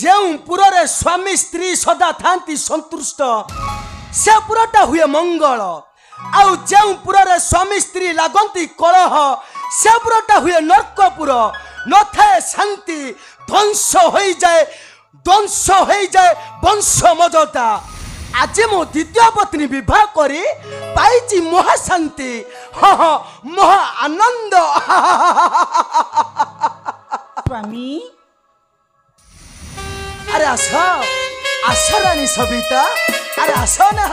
ଯେଉଁ ପୁରରେ ସ୍ୱାମୀ ସ୍ତ୍ରୀ ସଦା ଥାନ୍ତି ସନ୍ତୁଷ୍ଟ ସେ ପୁରଟା ହୁଏ ମଙ୍ଗଳ। ଆଉ ଯେଉଁ ପୁରରେ ସ୍ୱାମୀ ସ୍ତ୍ରୀ ଲାଗନ୍ତି କଳହ ସେ ପୁରଟା ହୁଏ ନର୍କପୁର। ନଥାଏ ଶାନ୍ତି, ଧ୍ୱଂସ ହୋଇଯାଏ ବଂଶ ମଜତା। ଆଜି ମୁଁ ଦ୍ୱିତୀୟ ପତ୍ନୀ ବିବାହ କରି ପାଇଛି ମହାଶାନ୍ତି, ମହା ଆନନ୍ଦ। ସ୍ୱାମୀ अरे आस रानी सबिता, अरे आस ना।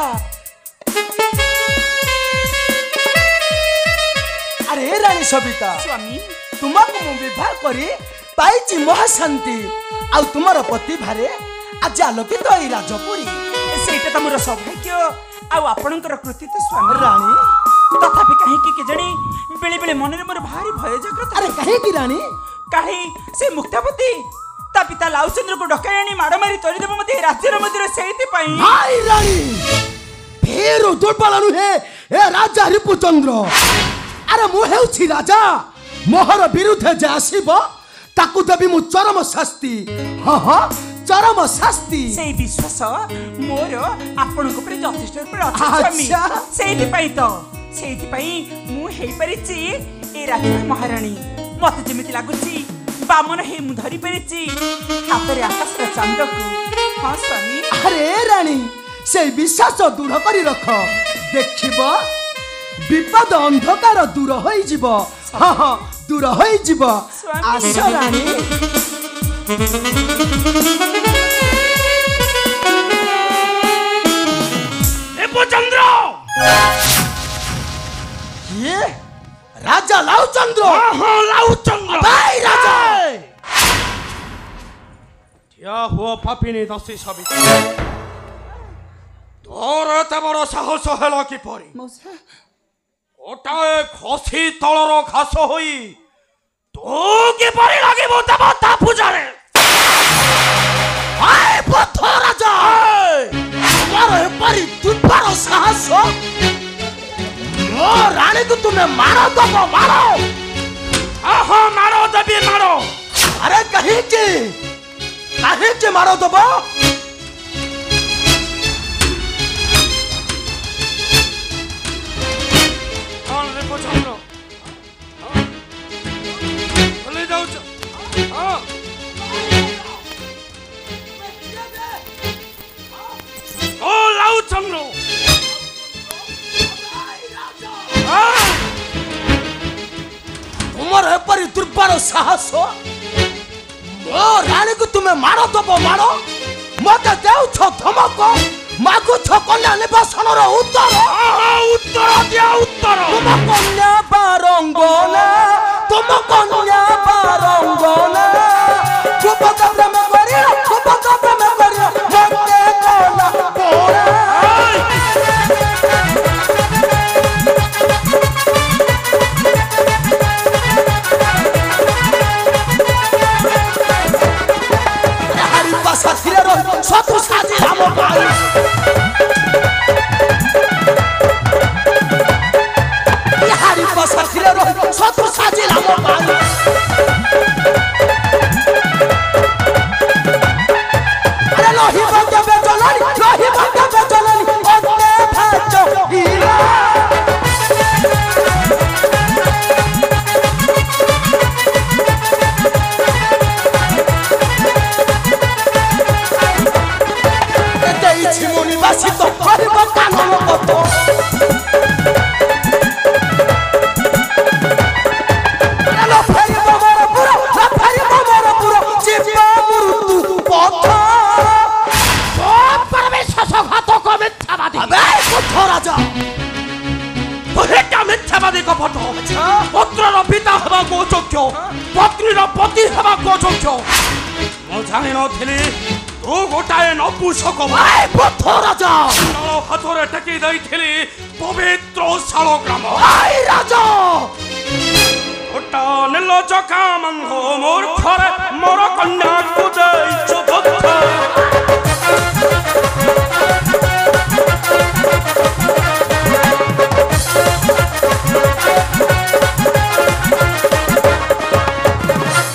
अरे रानी सबिता, स्वामी तुमको मु विवाह करी पाइची महाशांति। आ तुमर पति भारे आज आलोकित तो राजपुरी सेटा तमर सौभाग्य आपणकर कृति तो स्वामी। रानी तथापि कहीं के जणी बेले बेले मन रे मोर भारी भय जागृत। अरे कहीं की रानी कहीं से मुक्तापति ता पिता लाउचंद्र को डकायानी माड़ मारी तोरीदेव मते राज्यर मध्यरे सेति पई। हाय रानी फेर दुर्बल नुहे ए राजा रिपुचंद्र। अरे मु हेउछि राजा, मोहर विरुद्ध जे आसीबो ताकू देबी मु चरम शास्ति। चरम शास्ति। सेई विश्वास मोर आपन को पर यथेष्ट पर अछि स्वामी। सेति पई मु हेई परिछि ए राज्य महारानी। मते जेमिति लागुछि बामन हे मु धरी परिछि हातरे आकाश रे चांद को। हां स्वामी। अरे रानी से विश्वास दृढ़ करी रख, देखिबो विपद अंधकार दूर होई जिवो। दूर होई जिवो। आस रानी। रिपुचंद्र ये राजा लाउचंद्र। लाउचंद्र भाई राजा क्या हुआ पापिनी दसी सबिता, तोर एते बड़ साहस हेला कि परी गोटाए खसी तलर घास होई तू कि परी लागिबो देवता पूजारे। आए पथ राजा तुम्हारा एपरी दुर्बर साहस मो रानी को तुम्हें मारो तो मारो। मारो देवी मारो। अरे कहीं के मारो तो रिपुचंद्र चले जाऊ ओ लाउचंद्र तुम्हारा एपरी दुर्बर साहस मो रानी को तुम्हें मारो तो मारो। मते देउछ धमक मागुछ कन्या निवासन रो उत्तर। उत्तर दिया उत्तर। तुम कन्या पारंगना, तुम कन्या पारंगना। गोपक प्रेम करियो, गोपक प्रेम करियो मते कला पोरा। हरि पासा थिरे रो शत्रु साजी राम भाई। हरि पासा थिरे रो शत्रु साजी राम भाई। अरे लोही बंदे बेचलानी, लोही बंदे बेचलानी ओते भाजो हीरा। देइछि मुनि बासी तो करब कानन कतो। लो फेरि बमर पुरो, लो फेरि बमर पुरो जीवा मृत्यु पथ। ओ परमेश्वर घातक मिथ्यावादी। अबे पुथ राजा हेटा मिथ्यावादी कपट। पुत्रर पिता हेबा को योग्य, पत्नीर पति हेबा को योग्य। मु जानि नथिली तू गोटाए नपुंसक। पुथ राजा हाथरे टेकी दैथिली पवित्र शालग्राम। राजा गोटा निर्लज कामंध मूर्खरे मोर कन्या को दैछु भक्त।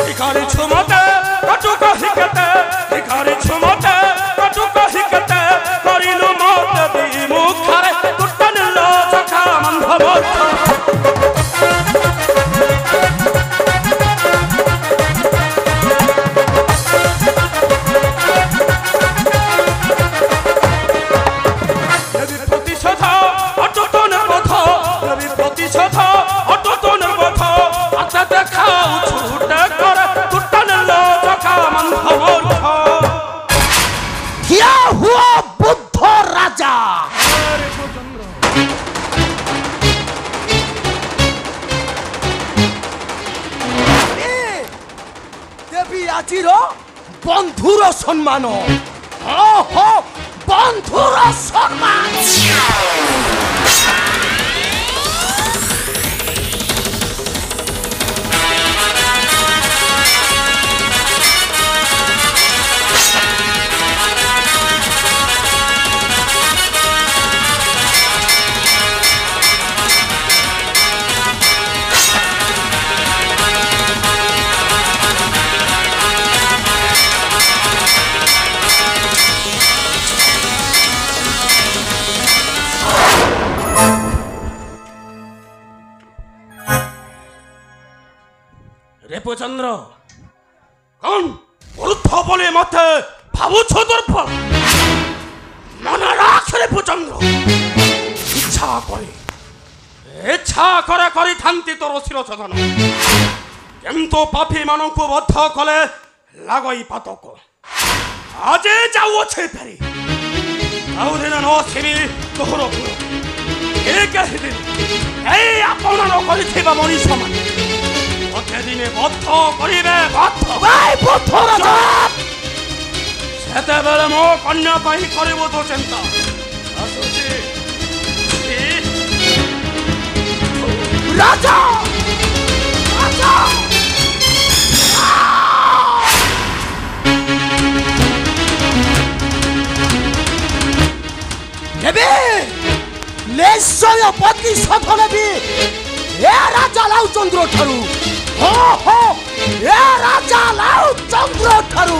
भिखारी छु मते कटु कहि केते भिखारी छुमते कटु कहि कते करिलु मत दी मुखारे तुटन लो चखा मंधबोध আজির বন্ধুর সম্মান বন্ধুর সম্মান রেপচন্দ্র কোন বৃদ্ধ বলে মতে ভাবুছ দুর্বল মনে রাখ রেপচন্দ্র ইচ্ছা করে করিথান্তি তোর শিরোচ্ছেদন কিন্তু পাপী ମାନଙ୍କୁ বদ্ধ কলে লাগই পাতক আজে যাଉଅଛେ ଫେରି ଆଉ ଦିନ ନ ଆସିବି ତୋର ପୁର ଏ କେହିଦିନ ଏଇ ଆପଣାର କରିଥିବା ମଣିଷମାନେ ମୋତେ ଦିନେ ବଦ୍ଧ କରିବେ ବଦ୍ଧ ସେତେବେଳେ ମୋ କନ୍ୟା ପାଇଁ କରିବୁ ତୋ ଚିନ୍ତା ଆସୁଛି রাজা রাজা নেবে নিশ্চয় প্রতিশোধ নেবি এ রাজা লাউ চন্দ্র ঠারু এ রাজা লাউ চন্দ্র ঠারু